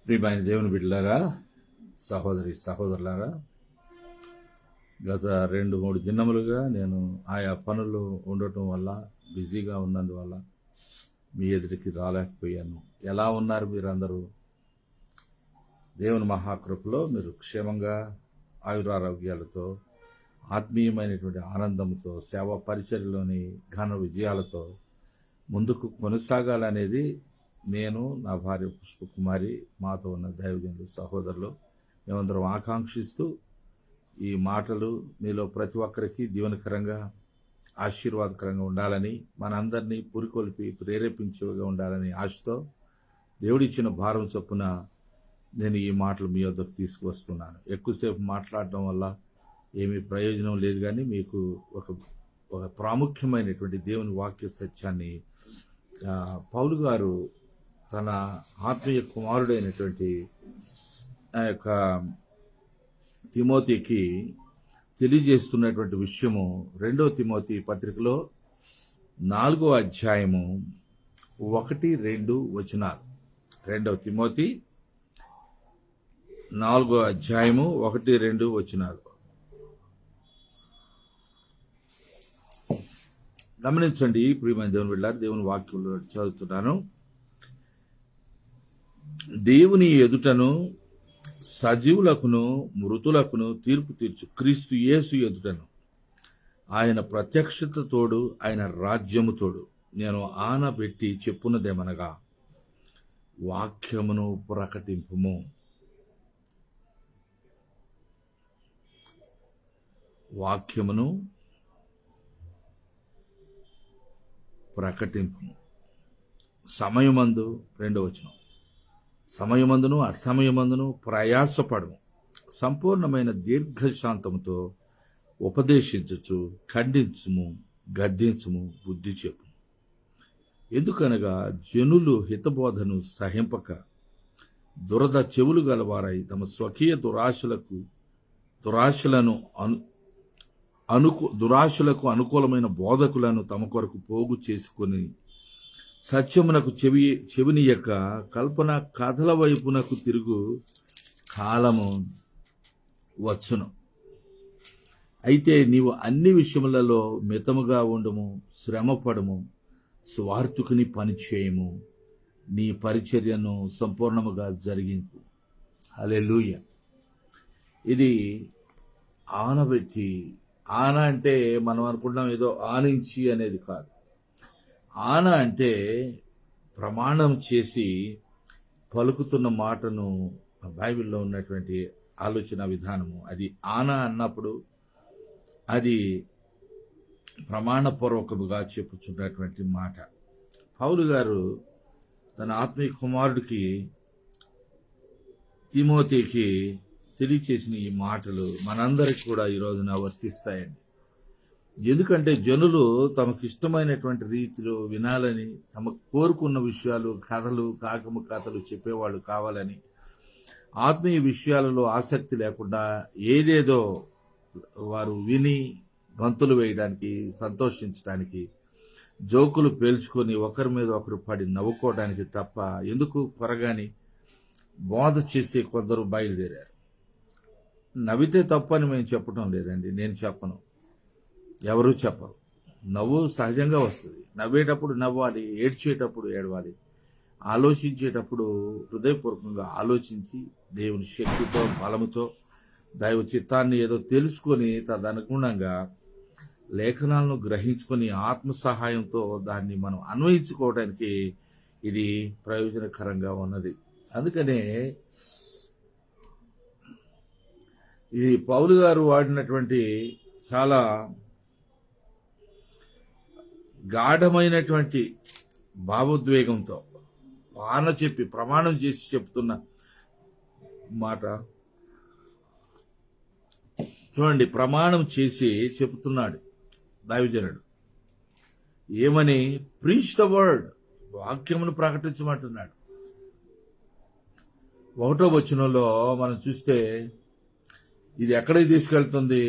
ప్రియమైన దేవుని బిడ్డలారా, సహోదరి సహోదరులారా, గత 2-3 దినములుగా నేను ఆయా పనులు ఉండటం వల్ల, బిజీగా ఉన్నందువల్ల మీ ఎదుటికి రాలేకపోయాను. ఎలా ఉన్నారు మీరందరూ? దేవుని మహాకృపలో మీరు క్షేమంగా ఆయురారోగ్యాలతో, ఆత్మీయమైనటువంటి ఆనందంతో, సేవా పరిచర్యలోని ఘన విజయాలతో ముందుకు కొనసాగాలనేది నేను, నా భార్య పుష్పకుమారి, మాతో ఉన్న దైవజనులు, సహోదరులు మేమందరం ఆకాంక్షిస్తూ ఈ మాటలు మీలో ప్రతి ఒక్కరికి దీవెనకరంగా, ఆశీర్వాదకరంగా ఉండాలని, మనందరినీ పురికొల్పి ప్రేరేపించేవిగా ఉండాలని ఆశతో దేవుడిచ్చిన భారం చొప్పున నేను ఈ మాటలు మీ వద్దకు తీసుకువస్తున్నాను. ఎక్కువసేపు మాట్లాడడం వల్ల ఏమీ ప్రయోజనం లేదు, కానీ మీకు ఒక ప్రాముఖ్యమైనటువంటి దేవుని వాక్య సత్యాన్ని పౌలు గారు తన ఆత్మీయ కుమారుడైనటువంటి ఆ యొక్క తిమోతికి తెలియజేస్తున్నటువంటి విషయము 2 తిమోతి పత్రికలో 4వ అధ్యాయము 1-2 వచనాలు. 2 తిమోతి 4వ అధ్యాయము 1-2 వచనాలు గమనించండి. ప్రియమైన దేవుని బిడ్డలారా, దేవుని వాక్యంలో చదువుతున్నాను. దేవుని ఎదుటను సజీవులకును మృతులకును తీర్పు తీర్చు క్రీస్తు యేసు ఎదుటను ఆయన ప్రత్యక్షత తోడు, ఆయన రాజ్యము తోడు నేను ఆనబెట్టి చెప్పున్నదేమనగా, వాక్యమును ప్రకటింపుము. వాక్యమును ప్రకటింపుము. సమయమందు, 2వ వచనం, సమయమందును అసమయమందును ప్రయాసపడము, సంపూర్ణమైన దీర్ఘశాంతముతో ఉపదేశించుచు ఖండించుము, గద్దించుము, బుద్ధి చెప్పు. ఎందుకనగా జనులు హితబోధను సహింపక దురద చెవులు గలవారై తమ స్వకీయ దురాశలకు అనుకూలమైన బోధకులను తమ కొరకు పోగు చేసుకొని సత్యమునకు చెవినియక కల్పన కథల వైపునకు తిరుగు కాలము వచ్చును. అయితే నీవు అన్ని విషయములలో మితముగా ఉండుము, శ్రమపడము, స్వార్థకుని పనిచేయము, నీ పరిచర్యను సంపూర్ణముగా జరిగింపు. హల్లెలూయా. ఇది ఆనబెట్టి, ఆన అంటే మనం అనుకుంటాం ఏదో ఆనించి అనేది కాదు. ఆన అంటే ప్రమాణం చేసి పలుకుతున్న మాటను బైబిల్లో ఉన్నటువంటి ఆలోచన విధానము. అది ఆన అన్నప్పుడు అది ప్రమాణపూర్వకముగా చెప్పుచున్నటువంటి మాట. పౌలు గారు తన ఆత్మీయ కుమారుడికి తిమోతికి తెలియచేసిన ఈ మాటలు మనందరికి కూడా ఈ రోజున వర్తిస్తాయండి. ఎందుకంటే జనులు తమకిష్టమైనటువంటి రీతిలో వినాలని, తమకు కోరుకున్న విషయాలు, కథలు, కాకము కథలు చెప్పేవాళ్ళు కావాలని, ఆత్మీయ విషయాలలో ఆసక్తి లేకుండా ఏదేదో వారు విని గంతులు వేయడానికి, సంతోషించడానికి, జోకులు పేల్చుకొని ఒకరి మీద ఒకరు పడి నవ్వుకోవడానికి తప్ప ఎందుకు కొరగాని బోధ చేసే కొందరు బయలుదేరారు. నవ్వితే తప్పని మేము చెప్పడం లేదండి, నేను చెప్పను, ఎవరూ చెప్పరు. నవ్వు సహజంగా వస్తుంది. నవ్వేటప్పుడు నవ్వాలి, ఏడ్చేటప్పుడు ఏడవాలి, ఆలోచించేటప్పుడు హృదయపూర్వకంగా ఆలోచించి దేవుని శక్తితో, బలముతో, దైవ చిత్తాన్ని ఏదో తెలుసుకొని తదనుగుణంగా లేఖనాలను గ్రహించుకొని ఆత్మ సహాయంతో దాన్ని మనం అన్వయించుకోవడానికి ఇది ప్రయోజనకరంగా ఉన్నది. అందుకనే ఇది పౌలు గారు వాడినటువంటి చాలా గాఢమైనటువంటి భావోద్వేగంతో వాన చెప్పి ప్రమాణం చేసి చెప్తున్న మాట చూడండి. ప్రమాణం చేసి చెప్తున్నాడు దైవజనుడు. ఏమని? ప్రీచ్ ద వర్డ్, వాక్యమును ప్రకటించమంటున్నాడు. 1వ వచనంలో మనం చూస్తే ఇది ఎక్కడికి తీసుకెళ్తుంది?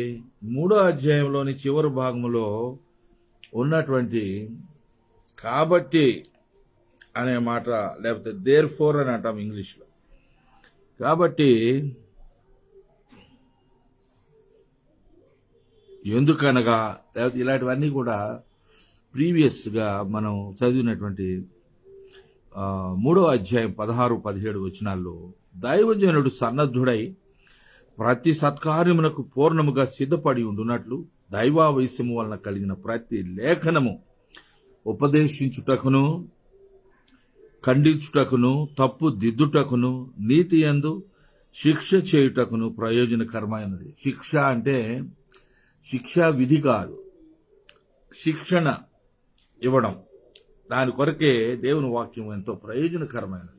3వ అధ్యాయంలోని చివరి భాగంలో ఉన్నటువంటి కాబట్టి అనే మాట, లేకపోతే దేర్ ఫోర్ అని అంటాం ఇంగ్లీష్లో. కాబట్టి ఎందుకనగా ఇలాంటివన్నీ కూడా ప్రీవియస్గా మనం చదివినటువంటి 3వ అధ్యాయం 16-17 వచనాల్లో దైవజనుడు సన్నద్ధుడై ప్రతి సత్కార్యమునకు పూర్ణముగా సిద్ధపడి ఉండునట్లు దైవావేశము వలన కలిగిన ప్రతి లేఖనము ఉపదేశించుటకును, ఖండించుటకును, తప్పు దిద్దుటకును, నీతి యందు శిక్ష చేయుటకును ప్రయోజనకరమైనది. శిక్ష అంటే శిక్షా విధి కాదు, శిక్షణ ఇవ్వడం. దాని కొరకే దేవుని వాక్యం ఎంతో ప్రయోజనకరమైనది.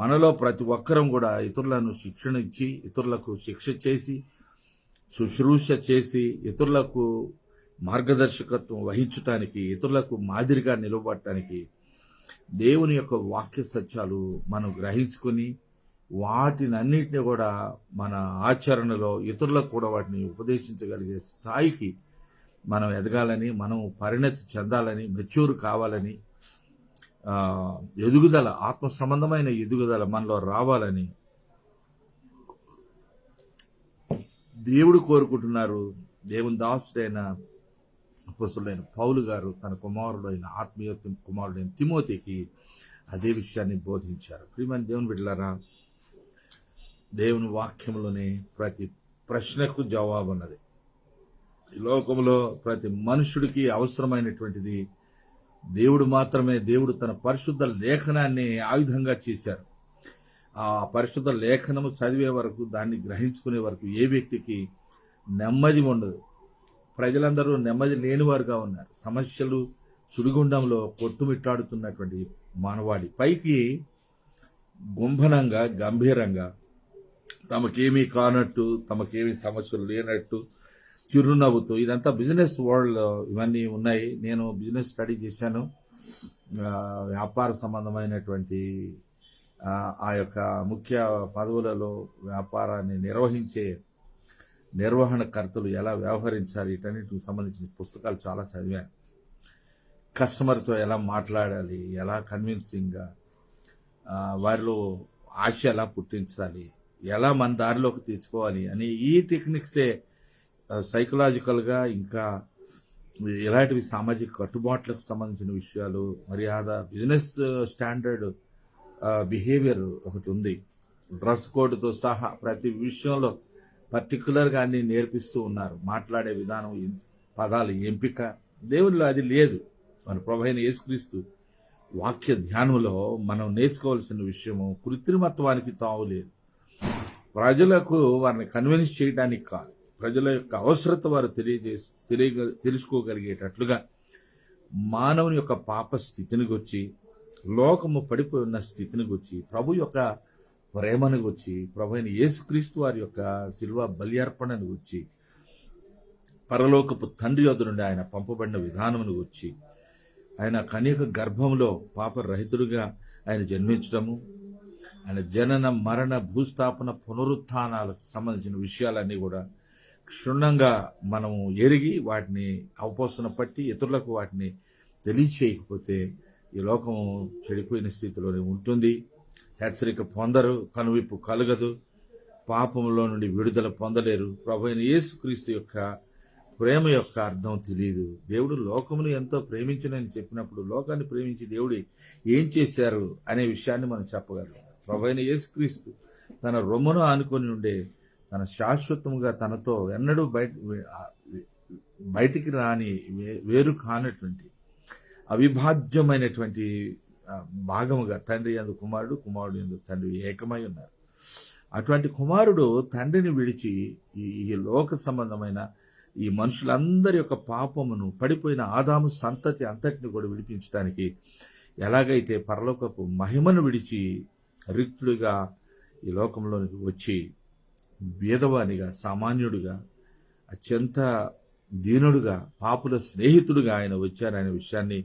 మనలో ప్రతి ఒక్కరం కూడా ఇతరులను శిక్షణ ఇచ్చి, ఇతరులకు శిక్ష చేసి, శుశ్రూష చేసి, ఇతరులకు మార్గదర్శకత్వం వహించటానికి, ఇతరులకు మాదిరిగా నిలబడటానికి దేవుని యొక్క వాక్య సత్యాలు మనం గ్రహించుకొని వాటినన్నిటిని కూడా మన ఆచరణలో ఇతరులకు కూడా వాటిని ఉపదేశించగలిగే స్థాయికి మనం ఎదగాలని, మనం పరిణతి చెందాలని, మెచ్యూర్ కావాలని, ఎదుగుదల, ఆత్మ సంబంధమైన ఎదుగుదల మనలో రావాలని దేవుడు కోరుకుంటున్నారు. దేవుని దాసుడైన అపొస్తలుడైన పౌలు గారు తన కుమారుడైన ఆత్మీయ కుమారుడైన తిమోతికి అదే విషయాన్ని బోధించారు. ప్రియమైన దేవుని బిడ్డలారా, దేవుని వాక్యంలోనే ప్రతి ప్రశ్నకు జవాబు ఉన్నది. ఈ లోకంలో ప్రతి మనుషుడికి అవసరమైనటువంటిది దేవుడు మాత్రమే. దేవుడు తన పరిశుద్ధ లేఖనాన్ని ఆయుధంగా చేశారు. ఆ పరిశుద్ధ లేఖనము చదివే వరకు, దాన్ని గ్రహించుకునే వరకు ఏ వ్యక్తికి నెమ్మది ఉండదు. ప్రజలందరూ నెమ్మది లేనివారుగా ఉన్నారు. సమస్యలు సుడిగుండంలో కొట్టుమిట్టాడుతున్నటువంటి మానవాళి పైకి గుంభనంగా, గంభీరంగా, తమకేమీ కానట్టు, తమకేమీ సమస్యలు లేనట్టు చిరునవ్వుతూ, ఇదంతా బిజినెస్ వరల్డ్లో ఇవన్నీ ఉన్నాయి. నేను బిజినెస్ స్టడీ చేశాను. వ్యాపార సంబంధమైనటువంటి ఆ యొక్క ముఖ్య పదవులలో వ్యాపారాన్ని నిర్వహించే నిర్వహణకర్తలు ఎలా వ్యవహరించాలి, వీటన్నిటికి సంబంధించిన పుస్తకాలు చాలా చదివాను. కస్టమర్తో ఎలా మాట్లాడాలి, ఎలా కన్విన్సింగ్గా వారిలో ఆశ ఎలా పుట్టించాలి, ఎలా మన దారిలోకి తెచ్చుకోవాలి అని ఈ టెక్నిక్సే సైకలాజికల్గా, ఇంకా ఇలాంటివి సామాజిక కట్టుబాట్లకు సంబంధించిన విషయాలు, మర్యాద, బిజినెస్ స్టాండర్డ్ బిహేవియర్ ఒకటి ఉంది. డ్రెస్ కోడ్తో సహా ప్రతి విషయంలో పర్టికులర్గా అన్ని నేర్పిస్తూ ఉన్నారు. మాట్లాడే విధానం, పదాలు ఎంపిక, దేవునిలో అది లేదు. మన ప్రభువైన యేసుక్రీస్తు వాక్య ధ్యానంలో మనం నేర్చుకోవాల్సిన విషయము కృత్రిమత్వానికి తావు లేదు. ప్రజలకు వారిని కన్విన్స్ చేయడానికి కాదు, ప్రజల యొక్క అవసరత వారు తెలుసుకోగలిగేటట్లుగా మానవుని యొక్క పాప స్థితిని గురించి, లోకము పడిపోయిన స్థితిని గురించి, ప్రభు యొక్క ప్రేమను గురించి, ప్రభు అయిన యేసుక్రీస్తు వారి యొక్క శిలువ బలి గురించి, పరలోకపు తండ్రి యొద్ద నుండి ఆయన పంపబడిన విధానమును గురించి, ఆయన కన్యక గర్భంలో పాపరహితుడుగా ఆయన జన్మించడము, ఆయన జనన, మరణ, భూస్థాపన, పునరుత్థానాలకు సంబంధించిన విషయాలన్నీ కూడా క్షుణ్ణంగా మనము ఎరిగి వాటిని అవపోసన పట్టి ఇతరులకు వాటిని తెలియచేయకపోతే ఈ లోకము చెడిపోయిన స్థితిలోనే ఉంటుంది. హెచ్చరిక పొందరు, కనువిప్పు కలగదు, పాపంలో నుండి విడుదల పొందలేరు. ప్రభు అయిన యేసుక్రీస్తు యొక్క ప్రేమ యొక్క అర్థం తెలియదు. దేవుడు లోకమును ఎంతో ప్రేమించనని చెప్పినప్పుడు లోకాన్ని ప్రేమించి దేవుడు ఏం చేశారు అనే విషయాన్ని మనం చెప్పగలం. ప్రభు అయిన యేసుక్రీస్తు తన రొమ్మును ఆనుకొని ఉండే, తన శాశ్వతముగా తనతో ఎన్నడూ బయటికి రాని, వేరు కానటువంటి అవిభాజ్యమైనటువంటి భాగముగా తండ్రి యందు కుమారుడు, కుమారుడు యందు తండ్రి ఏకమై ఉన్నారు. అటువంటి కుమారుడు తండ్రిని విడిచి ఈ లోక సంబంధమైన ఈ మనుషులందరి యొక్క పాపమును, పడిపోయిన ఆదాము సంతతి అంతటిని కూడా విడిపించడానికి ఎలాగైతే పరలోకపు మహిమను విడిచి రిక్తుడిగా ఈ లోకంలోనికి వచ్చి బీదవానిగా, సామాన్యుడిగా, అత్యంత దీనుడుగా, పాపుల స్నేహితుడుగా ఆయన వచ్చారనే విషయాన్ని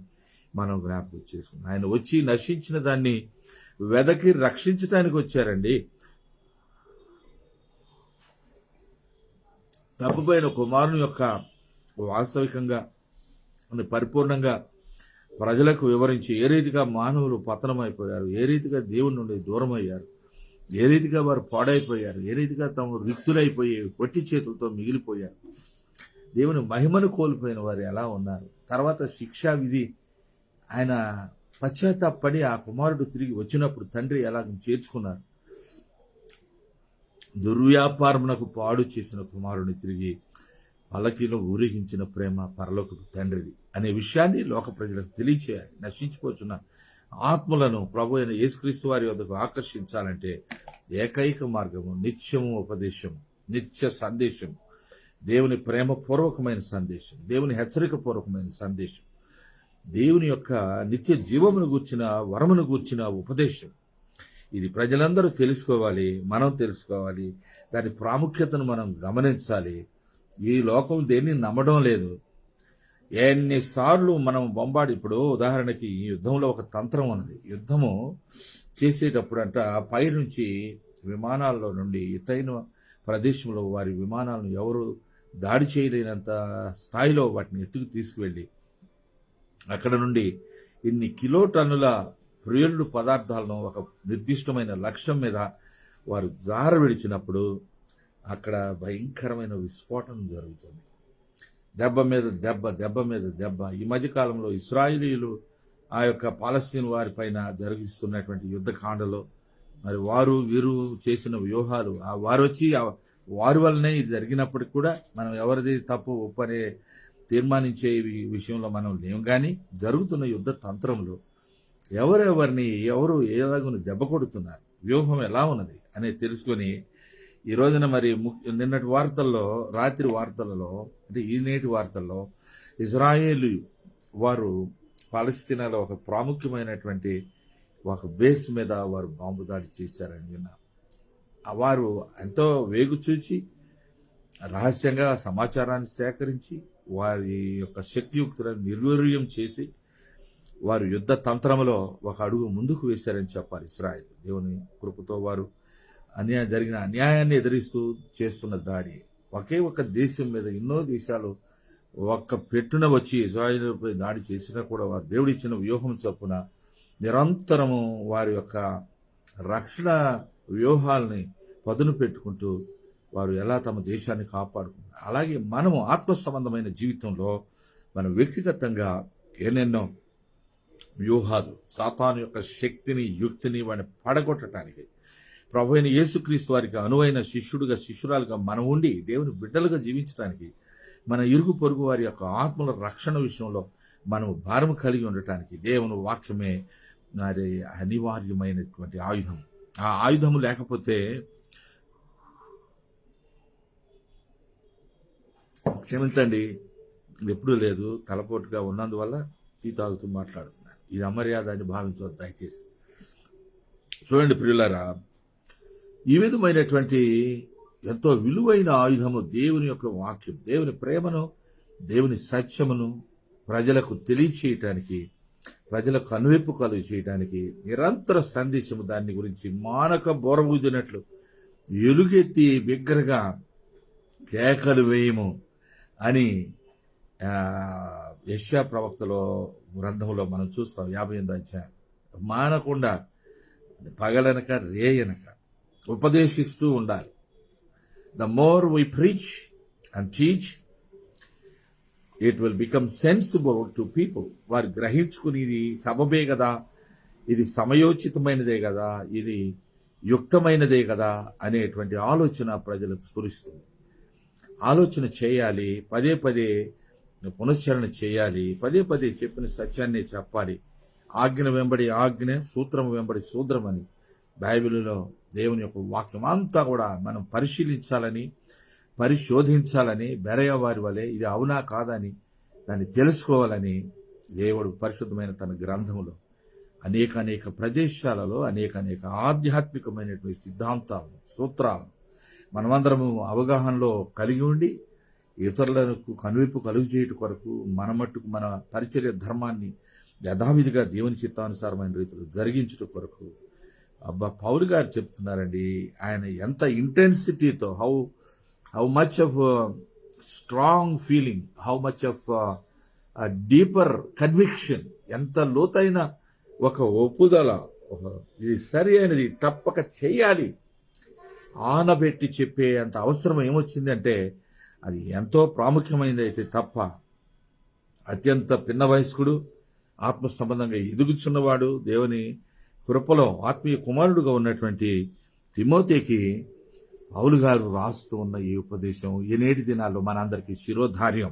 మనం జ్ఞాపకం చేసుకున్నాం. ఆయన వచ్చి నశించిన దాన్ని వెదకి రక్షించడానికి వచ్చారండి. తప్పుపోయిన కుమారుని యొక్క వాస్తవికంగా పరిపూర్ణంగా ప్రజలకు వివరించి ఏ రీతిగా మానవులు పతనమైపోయారు, ఏ రీతిగా దేవుని నుండి దూరం అయ్యారు, ఏ రీతిగా వారు పాడైపోయారు, ఏ రీతిగా తాము రిక్తులైపోయి పొట్టి చేతులతో మిగిలిపోయారు, దేవుని మహిమను కోల్పోయిన వారు ఎలా ఉన్నారు. తర్వాత శిక్షా విధి, ఆయన పశ్చాత్తాపడి ఆ కుమారుడు తిరిగి వచ్చినప్పుడు తండ్రి ఎలా చేర్చుకున్నారు. దుర్వ్యాపారమునకు పాడు చేసిన కుమారుని తిరిగి పల్లకీలో ఊరేగించిన ప్రేమ పరలోకపు తండ్రిది అనే విషయాన్ని లోక ప్రజలకు తెలియచేయాలి. నశించిపోతున్న ఆత్మలను ప్రభు అయిన యేసుక్రీస్తు వారి వద్దకు ఆకర్షించాలంటే ఏకైక మార్గము నిత్యము ఉపదేశం, నిత్య సందేశం, దేవుని ప్రేమపూర్వకమైన సందేశం, దేవుని హెచ్చరికపూర్వకమైన సందేశం, దేవుని యొక్క నిత్య జీవమును గూర్చిన వరమును గూర్చిన ఉపదేశం. ఇది ప్రజలందరూ తెలుసుకోవాలి, మనం తెలుసుకోవాలి, దాని ప్రాముఖ్యతను మనం గమనించాలి. ఈ లోకం దేన్ని నమ్మడం లేదు. ఎన్నిసార్లు మనం బొంబాడి, ఇప్పుడు ఉదాహరణకి ఈ యుద్ధంలో ఒక తంత్రం ఉన్నది. యుద్ధము చేసేటప్పుడు అంట పైనుంచి విమానాల్లో నుండి ఎత్తైన ప్రదేశంలో వారి విమానాలను ఎవరు దాడి చేయలేనంత స్థాయిలో వాటిని ఎత్తుకు తీసుకువెళ్ళి అక్కడ నుండి ఇన్ని కిలోటన్నుల ప్రియులు పదార్థాలను ఒక నిర్దిష్టమైన లక్ష్యం మీద వారు జార విడిచినప్పుడు అక్కడ భయంకరమైన విస్ఫోటనం జరుగుతుంది. దెబ్బ మీద దెబ్బ, దెబ్బ మీద దెబ్బ. ఈ మధ్యకాలంలో ఇశ్రాయేలీయులు ఆ యొక్క పాలస్తీన్ వారి పైన జరిగిస్తున్నటువంటి యుద్ధకాండలో మరి వారు వీరు చేసిన వ్యూహాలు, ఆ వారు వచ్చి వారి వల్లనే ఇది జరిగినప్పటికి కూడా మనం ఎవరిది తప్పు ఒప్పనే తీర్మానించే విషయంలో మనం లేము. కానీ జరుగుతున్న యుద్ధ తంత్రంలో ఎవరు ఎలాగున దెబ్బ కొడుతున్నారు, వ్యూహం ఎలా ఉన్నది అనేది తెలుసుకొని ఈ రోజున మరి నిన్నటి వార్తల్లో, రాత్రి వార్తలలో, అంటే ఈ నేటి వార్తల్లో ఇజ్రాయేలు వారు పాలస్తీనాలో ఒక ప్రాముఖ్యమైనటువంటి ఒక బేస్ మీద వారు బాంబు దాడి చేశారని విన్నా. వారు ఎంతో వేగు చూచి రహస్యంగా సమాచారాన్ని సేకరించి వారి యొక్క శక్తియుక్తులను నిర్వీర్యం చేసి వారు యుద్ధ తంత్రంలో ఒక అడుగు ముందుకు వేశారని చెప్పాలి. ఇశ్రాయేలు దేవుని కృపతో వారు జరిగిన అన్యాయాన్ని ఎదిరిస్తూ చేస్తున్న దాడి ఒకే ఒక దేశం మీద ఎన్నో దేశాలు ఒక్క పెట్టున వచ్చి ఇజ్రాయేలుపై దాడి చేసినా కూడా వారు దేవుడిచ్చిన వ్యూహం చొప్పున నిరంతరము వారి యొక్క రక్షణ వ్యూహాలని పదును పెట్టుకుంటూ వారు ఎలా తమ దేశాన్ని కాపాడుకుంటారు. అలాగే మనము ఆత్మ సంబంధమైన జీవితంలో మనం వ్యక్తిగతంగా ఎన్నెన్నో వ్యూహాలు, సాతాను యొక్క శక్తిని, యుక్తిని వాడిని పడగొట్టడానికి ప్రభు అయిన యేసుక్రీస్తు వారికి అనువైన శిష్యుడుగా, శిష్యురాలుగా మనం ఉండి దేవుని బిడ్డలుగా జీవించడానికి, మన ఇరుగు పొరుగు వారి యొక్క ఆత్మల రక్షణ విషయంలో మనం భారం కలిగి ఉండటానికి దేవుని వాక్యమే మరి అనివార్యమైనటువంటి ఆయుధం. ఆ ఆయుధము లేకపోతే, క్షమించండి ఎప్పుడూ లేదు, తలపోటుగా ఉన్నందువల్ల టీ తాగుతూ మాట్లాడుతున్నాను. ఇది అమర్యాద అని భావించవద్దు దయచేసి. చూడండి ప్రియులారా, ఈ విధమైనటువంటి ఎంతో విలువైన ఆయుధము దేవుని యొక్క వాక్యం, దేవుని ప్రేమను, దేవుని సత్యమును ప్రజలకు తెలియచేయటానికి, ప్రజలకు కనువిప్పు కలుగు చేయటానికి నిరంతర సందేశము దాని గురించి మానక బోరబూదినట్లు ఎలుగెత్తి బిగ్గరగా కేకలు వేయము అని యెషయా ప్రవక్తలో గ్రంథంలో మనం చూస్తాం. 58వ అధ్యాయం. మానకుండా పగలనక రేయనక ఉపదేశిస్తూ ఉండాలి. The more we preach and teach, it will become sensible to people. వారు గ్రహించుకుని ఇది సబబే కదా, ఇది సమయోచితమైనదే కదా, ఇది యుక్తమైనదే కదా అనేటువంటి ఆలోచన ప్రజలకు స్ఫురిస్తుంది. ఆలోచన చేయాలి, పదే పదే పునశ్చరణ చేయాలి, పదే పదే చెప్పిన సత్యాన్ని చెప్పాలి. ఆజ్ఞ వెంబడి ఆజ్ఞ, సూత్రం వెంబడి సూత్రం అని బైబిల్లో దేవుని యొక్క వాక్యం అంతా కూడా మనం పరిశీలించాలని, పరిశోధించాలని, బెరయ వారి వలె ఇది అవునా కాదని దాన్ని తెలుసుకోవాలని దేవుడు పరిశుద్ధమైన తన గ్రంథంలో అనేక ప్రదేశాలలో అనేక ఆధ్యాత్మికమైనటువంటి సిద్ధాంతాలు, సూత్రాలు మనమందరము అవగాహనలో కలిగి ఉండి ఇతరులకు కనువిప్పు కలుగు చేయటం కొరకు మన మట్టుకు మన పరిచర్య ధర్మాన్ని యథావిధిగా దేవుని చిత్తానుసారమైన రీతిలో జరిగించడం కొరకు పౌలు గారు చెప్తున్నారండి. ఆయన ఎంత ఇంటెన్సిటీతో, how much of strong feeling, how much of deeper conviction, ఎంత లోతైన ఒక ఒప్పుదల, ఇది సరి అయినది, తప్పక చేయాలి ఆనబెట్టి చెప్పే అంత అవసరం ఏమొచ్చిందంటే అది ఎంతో ప్రాముఖ్యమైనది అయితే తప్ప, అత్యంత పిన్న వయస్కుడు, ఆత్మ సంబంధంగా ఎదుగుచున్నవాడు, దేవుని కృపలో ఆత్మీయ కుమారుడుగా ఉన్నటువంటి తిమోతికి పౌలు గారు రాస్తూ ఉన్న ఈ ఉపదేశం ఈ నేటి దినాల్లో మనందరికీ శిరోధార్యం.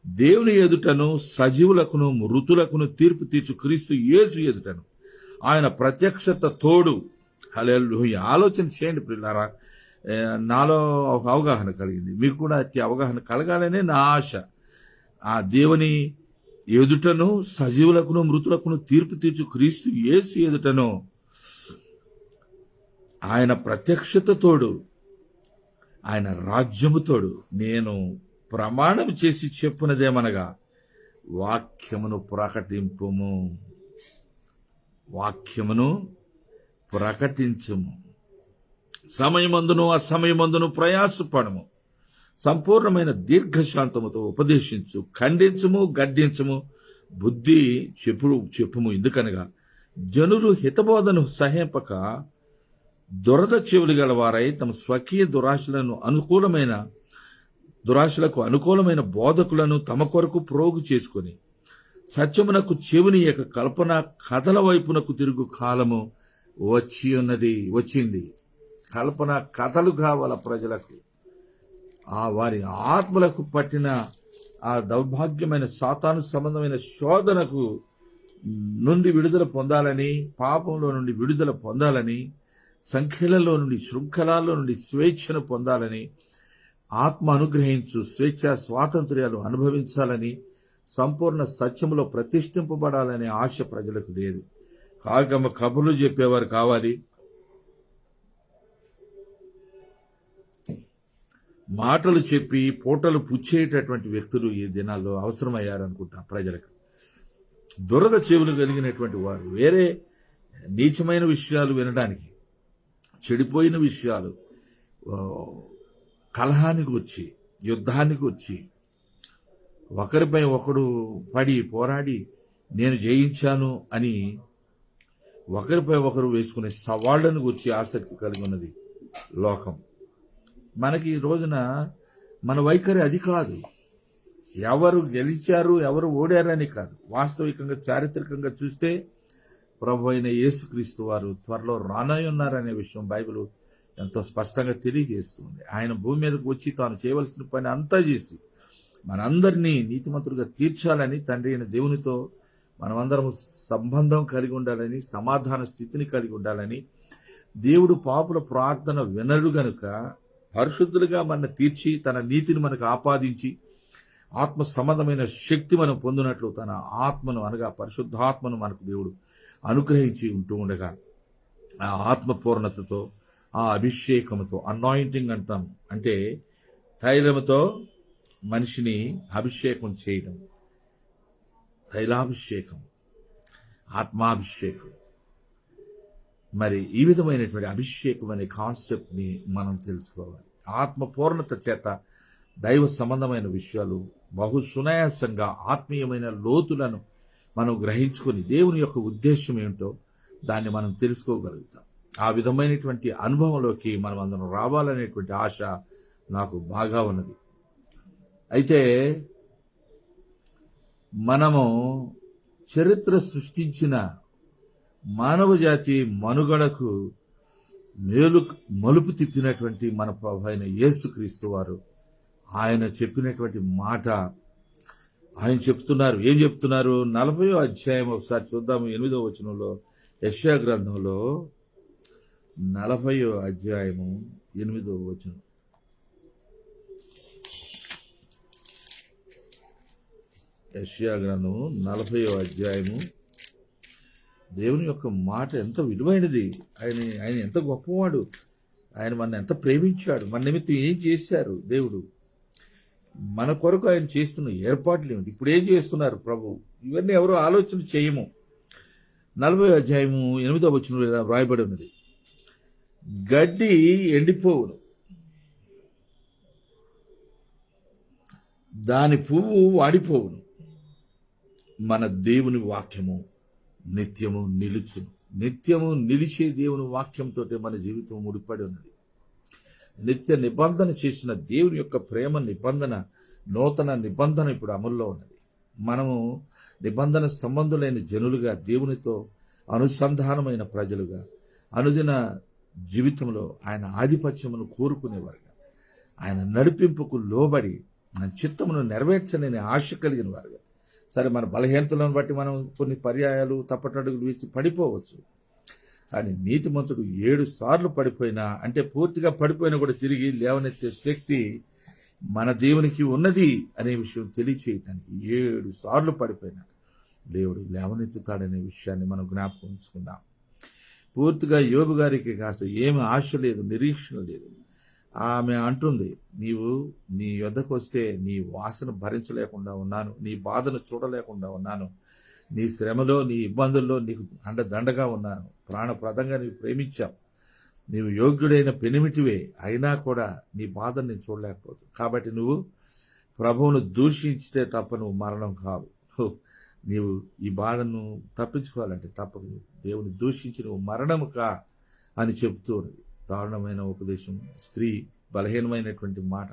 దేవుని ఎదుటను సజీవులకును మృతులకును తీర్పు తీర్చు క్రీస్తు యేసు ఎదుటను ఆయన ప్రత్యక్షత తోడు. హల్లెలూయా. ఆలోచన చేయండి ప్రియులారా. నాలో ఒక అవగాహన కలిగింది, మీకు కూడా అతి అవగాహన కలగాలనే నా ఆశ. ఆ దేవుని ఎదుటను సజీవులకును మృతులకును తీర్పు తీర్చు క్రీస్తు యేసు ఎదుటను ఆయన ప్రత్యక్షత తోడు, ఆయన రాజ్యము తోడు. నేను ప్రమాణం చేసి చెప్పునదేమనగా వాక్యమును ప్రకటింపుము, వాక్యమును ప్రకటించుము, సమయమందును అసమయమందును ప్రయాసపడము, సంపూర్ణమైన దీర్ఘశాంతముతో ఉపదేశించు, ఖండించుము, గద్దించుము, బుద్ధి చెప్పుము. ఎందుకనగా జనులు హితబోధను సహింపక దురద చెవులు గలవారై తమ స్వకీయ దురాశలకు అనుకూలమైన బోధకులను తమ కొరకు ప్రోగు చేసుకొని సత్యమునకు చెవినియక కల్పన కథల వైపునకు తిరుగు కాలము వచ్చింది. కల్పన కథలు కావాల ప్రజలకు. వారి ఆత్మలకు పట్టిన ఆ దౌర్భాగ్యమైన సాతాను సంబంధమైన శోధనకు నుండి విడుదల పొందాలని, పాపంలో నుండి విడుదల పొందాలని, సంఖ్యలలో నుండి శృంఖలాల్లో నుండి స్వేచ్ఛను పొందాలని, ఆత్మ అనుగ్రహించు స్వేచ్ఛ స్వాతంత్ర్యాలు అనుభవించాలని, సంపూర్ణ సత్యములో ప్రతిష్ఠింపబడాలనే ఆశ ప్రజలకు లేదు. కాకమ్మ కబుర్లు చెప్పేవారు కావాలి, మాటలు చెప్పి పూటలు పుచ్చేటటువంటి వ్యక్తులు ఈ దినాల్లో అవసరమయ్యారనుకుంటా ప్రజలకు. దురద చెవులు కలిగినటువంటి వారు వేరే నీచమైన విషయాలు వినడానికి, చెడిపోయిన విషయాలు, కలహానికి వచ్చి, యుద్ధానికి వచ్చి, ఒకరిపై ఒకడు పడి పోరాడి నేను జయించాను అని ఒకరిపై ఒకరు వేసుకునే సవాళ్లను గురించి ఆసక్తి కలిగి ఉన్నది లోకం. మనకి ఈ రోజున మన వైఖరి అది కాదు. ఎవరు గెలిచారు ఎవరు ఓడారని కాదు. వాస్తవికంగా చారిత్రకంగా చూస్తే ప్రభు అయిన యేసుక్రీస్తు వారు త్వరలో రానయ్యున్నారనే విషయం బైబిల్ ఎంతో స్పష్టంగా తెలియజేస్తుంది. ఆయన భూమి మీదకు వచ్చి తాను చేయవలసిన పని అంతా చేసి మనందరినీ నీతిమంతులుగా తీర్చాలని, తండ్రి అయిన దేవునితో మనమందరం సంబంధం కలిగి ఉండాలని, సమాధాన స్థితిని కలిగి ఉండాలని, దేవుడు పాపుల ప్రార్థన వినడు గనుక పరిశుద్ధులుగా మన తీర్చి తన నీతిని మనకు ఆపాదించి ఆత్మ సంబంధమైన శక్తి మనం పొందినట్లు తన ఆత్మను అనగా పరిశుద్ధాత్మను మనకు దేవుడు అనుగ్రహించి ఉంటూ ఉండగా ఆ ఆత్మ పూర్ణతతో, ఆ అభిషేకముతో, అనాయింటింగ్ అంటాం అంటే తైలముతో మనిషిని అభిషేకం చేయడం, తైలాభిషేకం, ఆత్మాభిషేకం. మరి ఈ విధమైనటువంటి అభిషేకం అనే కాన్సెప్ట్ని మనం తెలుసుకోవాలి. ఆత్మ పూర్ణత చేత దైవ సంబంధమైన విషయాలు బహు సునాయాసంగా ఆత్మీయమైన లోతులను మనం గ్రహించుకొని దేవుని యొక్క ఉద్దేశం ఏమిటో దాన్ని మనం తెలుసుకోగలుగుతాం. ఆ విధమైనటువంటి అనుభవంలోకి మనం అందరం రావాలనేటువంటి ఆశ నాకు బాగా ఉన్నది. అయితే మనము చరిత్ర సృష్టించిన మానవ జాతి మనుగడకు మలుపు తిప్పినటువంటి మన ప్రభు అయిన యేసుక్రీస్తు వారు ఆయన చెప్పినటువంటి మాట ఆయన చెప్తున్నారు. ఏం చెప్తున్నారు? 40వ అధ్యాయం ఒకసారి చూద్దాము. 8వ వచనంలో, యెషయా గ్రంథంలో 40వ అధ్యాయము 8వ వచనం. యెషయా గ్రంథము 40వ అధ్యాయము. దేవుని యొక్క మాట ఎంత విలువైనది, ఆయన ఎంత గొప్పవాడు, ఆయన మన ఎంత ప్రేమించాడు, మన నిమిత్తం ఏం చేశారు దేవుడు, మన కొరకు ఆయన చేస్తున్న ఏర్పాట్లు ఏమిటి, ఇప్పుడు ఏం చేస్తున్నారు ప్రభు, ఇవన్నీ ఎవరో ఆలోచన చేయము. 40వ అధ్యాయము 8వ వచనంలో వ్రాయబడి ఉన్నది, గడ్డి ఎండిపోవును, దాని పువ్వు వాడిపోవును, మన దేవుని వాక్యము నిత్యము నిలుచును. నిత్యము నిలిచే దేవుని వాక్యంతో మన జీవితం ముడిపడి ఉన్నది. నిత్య నిబంధన చేసిన దేవుని యొక్క ప్రేమ నిబంధన, నూతన నిబంధన ఇప్పుడు అమల్లో ఉన్నది. మనము నిబంధన సంబంధులైన జనులుగా, దేవునితో అనుసంధానమైన ప్రజలుగా, అనుదిన జీవితంలో ఆయన ఆధిపత్యమును కోరుకునేవారుగా, ఆయన నడిపింపుకు లోబడి ఆయన చిత్తమును నెరవేర్చలేని ఆశ కలిగిన వారుగా. సరే, మన బలహీనతలను బట్టి మనం కొన్ని పర్యాయాలు తప్పటడుగులు వేసి పడిపోవచ్చు. కానీ నీతిమంతుడు 7 సార్లు పడిపోయినా, అంటే పూర్తిగా పడిపోయినా కూడా తిరిగి లేవనెత్తే శక్తి మన దేవునికి ఉన్నది అనే విషయం తెలియచేయడానికి 7 సార్లు పడిపోయినా దేవుడు లేవనెత్తుతాడనే విషయాన్ని మనం జ్ఞాపకం ఉంచుకుందాం. పూర్తిగా యోబు గారికి కాస్త ఏమి ఆశ లేదు, నిరీక్షణ లేదు. ఆమె అంటుంది, నీవు నీ యొద్దకు వస్తే నీ వాసన భరించలేకుండా ఉన్నాను, నీ బాధను చూడలేకుండా ఉన్నాను, నీ శ్రమలో నీ ఇబ్బందుల్లో నీకు అండదండగా ఉన్నాను, ప్రాణప్రదంగా నీవు ప్రేమించావు, నీవు యోగ్యుడైన పెనిమిటివే, అయినా కూడా నీ బాధను నేను చూడలేకపోతుంది. కాబట్టి నువ్వు ప్రభువును దూషించితే తప్ప నువ్వు మరణం కావు. నీవు ఈ బాధను తప్పించుకోవాలంటే తప్పదు, దేవుని దూషించి నువ్వు మరణము కా అని చెబుతూ ఉన్నది. దారుణమైన ఉపదేశం, స్త్రీ బలహీనమైనటువంటి మాట.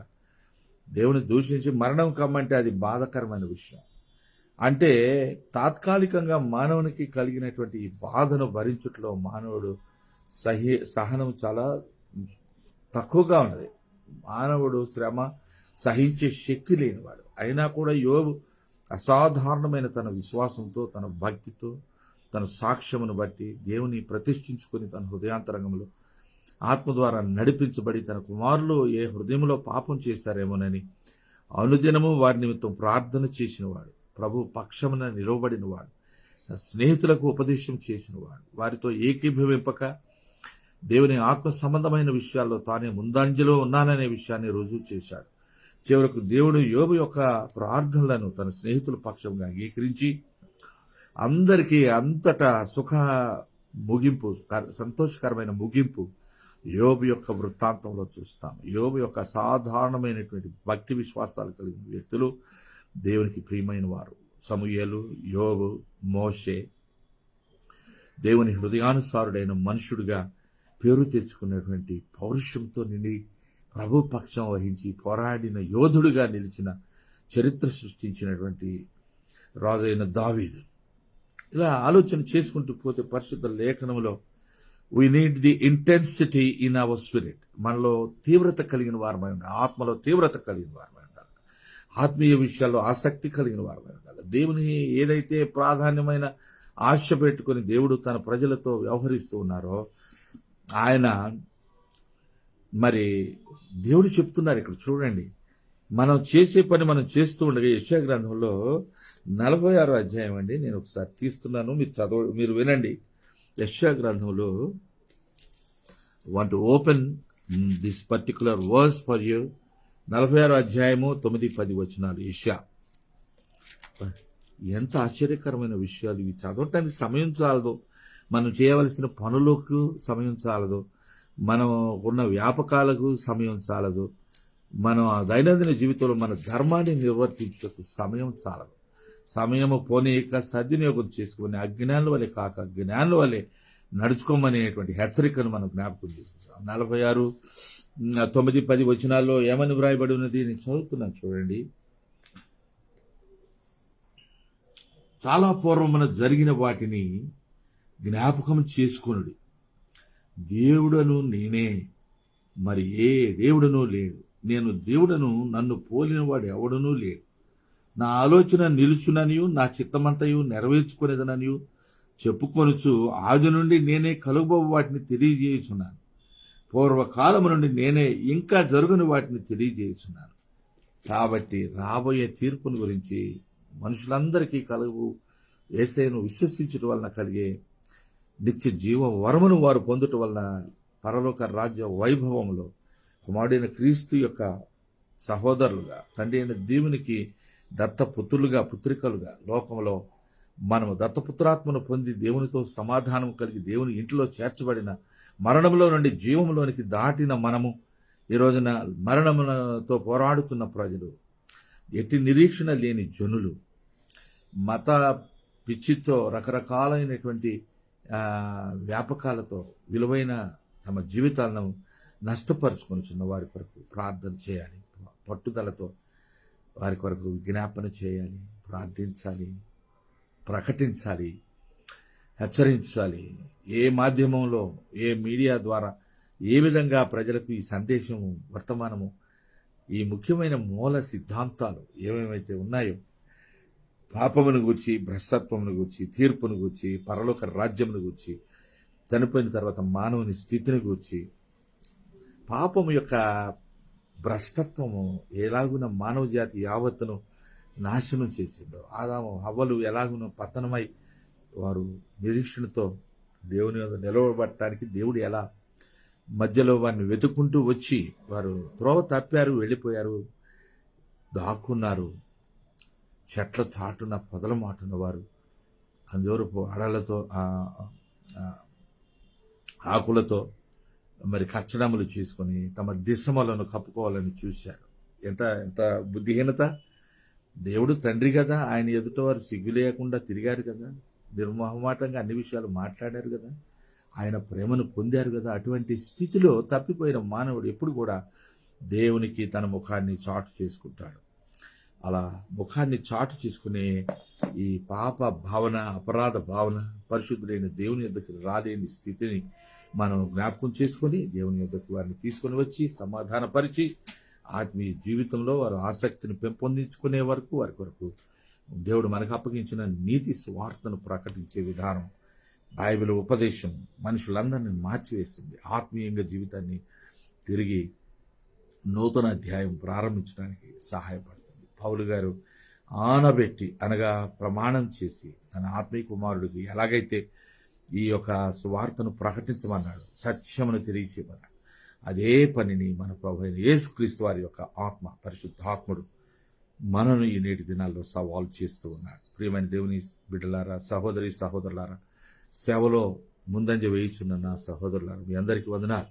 దేవుని దూషించి మరణం కమ్మంటే అది బాధాకరమైన విషయం. అంటే తాత్కాలికంగా మానవునికి కలిగినటువంటి ఈ బాధను భరించుట్లో మానవుడు సహనం చాలా తక్కువగా ఉన్నది. మానవుడు శ్రమ సహించే శక్తి లేనివాడు. అయినా కూడా యోబు అసాధారణమైన తన విశ్వాసంతో, తన భక్తితో, తన సాక్ష్యమును బట్టి దేవుని ప్రతిష్ఠించుకొని తన హృదయాంతరంగంలో ఆత్మ ద్వారా నడిపించబడి తన కుమారులు ఏ హృదయంలో పాపం చేశారేమోనని అనుదినము వారి నిమిత్తం ప్రార్థన చేసినవాడు, ప్రభు పక్షమున నిలవబడినవాడు, స్నేహితులకు ఉపదేశం చేసినవాడు, వారితో ఏకీభవింపక దేవుని ఆత్మ సంబంధమైన విషయాల్లో తానే ముందంజలో ఉన్నాననే విషయాన్ని రుజువు చేశాడు. చివరకు దేవుడు యోబు యొక్క ప్రార్థనలను తన స్నేహితుల పక్షంగా అంగీకరించి అందరికీ అంతటా సంతోషకరమైన ముగింపు యోబు యొక్క వృత్తాంతంలో చూస్తాం. యోబు యొక్క సాధారణమైనటువంటి భక్తి విశ్వాసాలు కలిగిన వ్యక్తులు దేవునికి ప్రియమైన వారు. సమూయేలు, యోబు, మోషే దేవుని హృదయానుసారుడైన మనుషుడిగా పేరు తెచ్చుకున్నటువంటి పౌరుషంతో నిండి ప్రభు పక్షం వహించి పోరాడిన యోధుడిగా నిలిచిన చరిత్ర సృష్టించినటువంటి రాజైన దావీదు. ఇలా ఆలోచన చేసుకుంటూ పోతే పరిశుద్ధ లేఖనంలో we need the intensity in our spirit, మనలో తీవ్రత కలిగిన వారమై ఉండాలి, ఆత్మలో తీవ్రత కలిగిన వారమై ఉండాలి, ఆత్మీయ విషయాల్లో ఆసక్తి కలిగిన వారమై ఉండాలి. దేవుని ఏదైతే ప్రాధాన్యమైన ఆశ పెట్టుకుని దేవుడు తన ప్రజలతో వ్యవహరిస్తూ ఉన్నారో ఆయన మరి దేవుడు చెప్తున్నారు ఇక్కడ చూడండి, మనం చేసే పని మనం చేస్తూ ఉండగా యెషయా గ్రంథంలో 46వ అధ్యాయం అండి, నేను ఒకసారి తీస్తున్నాను, మీరు వినండి. యెషయా గ్రంథంలో want open this particular verse for you. 46వ అధ్యాయము 9-10 వచనాలు. యెషయా, ఎంత ఆశ్చర్యకరమైన విషయాలు ఇవి. చదవటానికి సమయం చాలదు, మనం చేయవలసిన పనులకు సమయం చాలదు, మనం ఉన్న వ్యాపకాలకు సమయం చాలదు, మనం దైనందిన జీవితంలో మన ధర్మాన్ని నిర్వర్తించడానికి సమయం చాలదు. సమయము పోనీక సద్వినియోగం చేసుకుని అజ్ఞానుల వలె కాక జ్ఞానుల వలె నడుచుకోమనేటువంటి హెచ్చరికను మనం జ్ఞాపకం చేసుకుంటాం. 46, 9, 10 వచనాల్లో ఏమని వ్రాయబడి ఉన్నది నేను చదువుతున్నాను చూడండి. చాలా పూర్వమున జరిగిన వాటిని జ్ఞాపకం చేసుకొనుడి, దేవుడను నేనే, మరి ఏ దేవుడనూ లేడు, నేను దేవుడను, నన్ను పోలినవాడు ఎవడనూ లేడు, నా ఆలోచన నిలుచుననియు నా చిత్తమంతయు నెరవేర్చుకునేదననియు చెప్పుకొనుచు ఆది నుండి నేనే కలుగబోవు వాటిని తెలియజేయుచున్నాను, పూర్వకాలము నుండి నేనే ఇంకా జరుగుని వాటిని తెలియజేయుచున్నాను. కాబట్టి రాబోయే తీర్పును గురించి మనుషులందరికీ కలుగు యేసయ్యను విశ్వసించడం వలన కలిగే నిత్య జీవ వరమును వారు పొందుట వలన పరలోక రాజ్య వైభవంలో కుమారుడైన క్రీస్తు యొక్క సహోదరులుగా, తండ్రి అయిన దేవునికి దత్తపుత్రులుగా, పుత్రికలుగా లోకంలో మనము దత్తపుత్రాత్మను పొంది దేవునితో సమాధానం కలిగి దేవుని ఇంటిలో చేర్చబడిన, మరణంలో నుండి జీవంలోనికి దాటిన మనము ఈ రోజున మరణముతో పోరాడుతున్న ప్రజలు, ఎట్టి నిరీక్షణ లేని జనులు, మత పిచ్చితో రకరకాలైనటువంటి వ్యాపకాలతో విలువైన తమ జీవితాలను నష్టపరుచుకొని చిన్న వారి కొరకు ప్రార్థన చేయాలి. పట్టుదలతో వారి కొరకు విజ్ఞాపన చేయాలి, ప్రార్థించాలి, ప్రకటించాలి, హెచ్చరించాలి. ఏ మాధ్యమంలో, ఏ మీడియా ద్వారా ఏ విధంగా ప్రజలకు ఈ సందేశము, వర్తమానము, ఈ ముఖ్యమైన మూల సిద్ధాంతాలు ఏమేమైతే ఉన్నాయో, పాపమును గూర్చి, భ్రష్టత్వమును గూర్చి, తీర్పును గూర్చి, పరలోక రాజ్యమును గూర్చి, చనిపోయిన తర్వాత మానవుని స్థితిని గూర్చి, పాపము యొక్క భ్రష్టత్వము ఎలాగున మానవ జాతి యావత్తును నాశనం చేసిందో, ఆదాము హవ్వలు ఎలాగున పతనమై వారు నిరీక్షణతో దేవుని వద్ద నిలవబడటానికి దేవుడు ఎలా మధ్యలో వారిని వెతుక్కుంటూ వచ్చి వారు త్రోవ తప్పారు, వెళ్ళిపోయారు, దాక్కున్నారు. చెట్ల చాటున పొదల మాటున వారు అందరూ అడలతో ఆకులతో మరి కచ్చడములు చేసుకొని తమ దిశమలను కప్పుకోవాలని చూశారు. ఎంత ఎంత బుద్ధిహీనత! దేవుడు తండ్రి కదా, ఆయన ఎదుట వారు సిగ్గు లేకుండా తిరిగారు కదా, నిర్మోహమాటంగా అన్ని విషయాలు మాట్లాడారు కదా, ఆయన ప్రేమను పొందారు కదా. అటువంటి స్థితిలో తప్పిపోయిన మానవుడు ఎప్పుడు కూడా దేవునికి తన ముఖాన్ని చాటు చేసుకుంటాడు. అలా ముఖాన్ని చాటు చేసుకునే ఈ పాప భావన, అపరాధ భావన, పరిశుద్ధుడైన దేవుని యొద్దకు రాలేని స్థితిని మనం జ్ఞాపకం చేసుకొని దేవుని యొద్దకు వారిని తీసుకొని వచ్చి సమాధానపరిచి ఆత్మీయ జీవితంలో వారు ఆసక్తిని పెంపొందించుకునే వరకు వారి కొరకు దేవుడు మనకు అప్పగించిన నీతి స్వార్థను ప్రకటించే విధానం, బైబిల్ ఉపదేశం మనుషులందరినీ మార్చివేస్తుంది. ఆత్మీయంగా జీవితాన్ని తిరిగి నూతన అధ్యాయం ప్రారంభించడానికి సహాయపడుతుంది. పౌలు గారు ఆనబెట్టి అనగా ప్రమాణం చేసి తన ఆత్మీయ కుమారుడికి ఎలాగైతే ఈ యొక్క సువార్తను ప్రకటించమన్నాడు, సత్యమును తెలియచేయమన్నాడు, అదే పనిని మన ప్రభు అయిన యేసుక్రీస్తు వారి యొక్క ఆత్మ, పరిశుద్ధాత్ముడు మనను ఈ నేటి దినాల్లో సవాలు చేస్తూ ఉన్నాడు. ప్రియమైన దేవుని బిడ్డలారా, సహోదరి సహోదరులారా, సేవలో ముందంజ వేయిచున్న నా సహోదరులారా, మీ అందరికీ వందనాలు.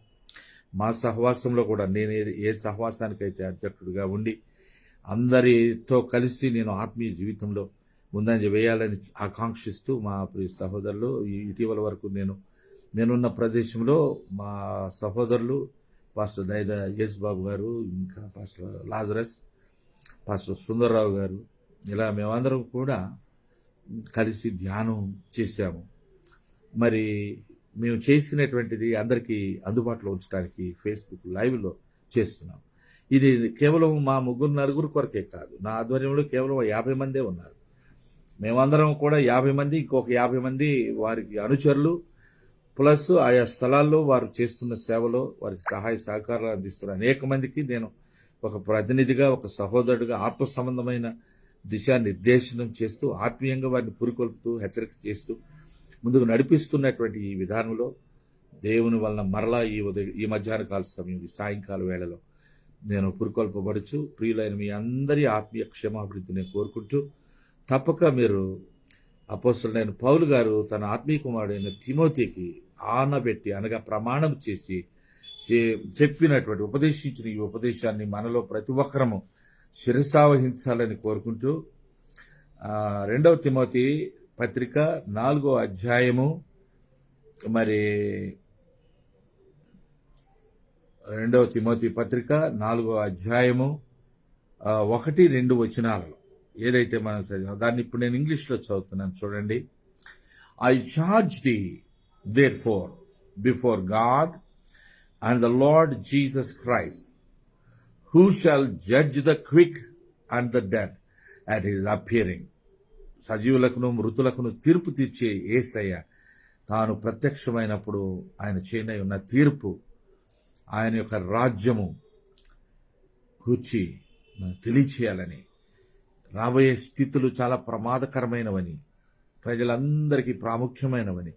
మా సహవాసంలో కూడా నేను ఏ సహవాసానికైతే అధ్యక్షుడిగా ఉండి అందరితో కలిసి నేను ఆత్మీయ జీవితంలో ముందంజ వేయాలని ఆకాంక్షిస్తూ మా ప్రియ సహోదరులు ఇటీవల వరకు నేనున్న ప్రదేశంలో మా సహోదరులు పాస్టర్ దైద యేసుబాబు గారు, ఇంకా పాస్టర్ లాజరస్, పాస్టర్ సుందర్రావు గారు, ఇలా మేమందరం కూడా కలిసి ధ్యానం చేశాము. మరి మేము చేసినటువంటిది అందరికీ అందుబాటులో ఉంచడానికి ఫేస్బుక్ లైవ్లో చేస్తున్నాం. ఇది కేవలం మా నలుగురు కొరకే కాదు, నా ఆధ్వర్యంలో కేవలం 50 మందే ఉన్నారు. మేమందరం కూడా 50 మంది, ఇంకొక 50 మంది వారికి అనుచరులు, ప్లస్ ఆయా స్థలాల్లో వారు చేస్తున్న సేవలో వారికి సహాయ సహకారాలు అందిస్తున్న అనేక మందికి నేను ఒక ప్రతినిధిగా, ఒక సహోదరుడిగా ఆత్మ సంబంధమైన దిశానిర్దేశనం చేస్తూ, ఆత్మీయంగా వారిని పురికొల్పుతూ, హెచ్చరిక చేస్తూ ముందుకు నడిపిస్తున్నటువంటి ఈ విధానంలో దేవుని వలన మరలా ఈ మధ్యాహ్న కాల సమయం, ఈ సాయంకాల వేళలో నేను పురికొల్పబడుచు ప్రియులైన మీ అందరి ఆత్మీయ క్షేమాభివృద్ధిని కోరుకుంటూ, తప్పక మీరు అపోస్తలుడైన పౌలు గారు తన ఆత్మీయ కుమారుడైన తిమోతికి ఆనబెట్టి అనగా ప్రమాణం చేసి చెప్పినటువంటి ఉపదేశించిన ఈ ఉపదేశాన్ని మనలో ప్రతి ఒక్కరము శిరసావహించాలని కోరుకుంటూ 2వ తిమోతి పత్రిక 4వ అధ్యాయము, మరి 2వ తిమోతి పత్రిక 4వ అధ్యాయము 1-2 వచనాలలో ఏదైతే మనం చదివాం దాన్ని ఇప్పుడు నేను ఇంగ్లీష్లో చదువుతున్నాను, చూడండి. I charge the therefore before God and the Lord Jesus Christ, who shall judge the quick and the dead at his appearing. సజీవులకును మృతులకును తీర్పు తీర్చే యేసయ్య తాను ప్రత్యక్షమైనప్పుడు ఆయన చేయనై ఉన్న తీర్పు, ఆయన యొక్క రాజ్యము కూర్చి మనం తెలియచేయాలని, రాబోయే స్థితులు చాలా ప్రమాదకరమైనవని, ప్రజలందరికీ ప్రాముఖ్యమైనవని,